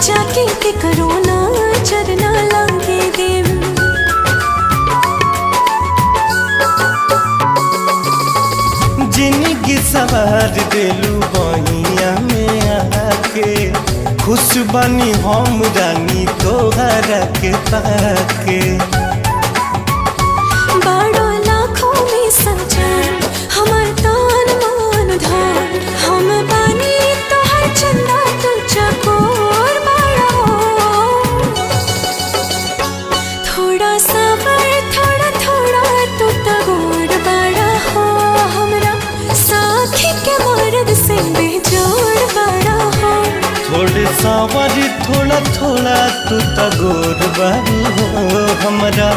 जाके के करोना चरना लागे देव। जिंदगी सवार देलू बहिया में आके, खुश बनी हम रानी तोहरा के पाके। बड़ो लाखों में सजान हमार तान मान धान, हम बानी तोहर चंदा तू चकोर बड़ा हो। थोड़ा सबर थोड़ा थोड़ा तू तगोर बड़ा हो, हमरा साथी के मर्द से बेजोड़ बड़ा हो। थोड़े सावर थोड़ा थोड़ा तू तगोर बारू हो हमरा।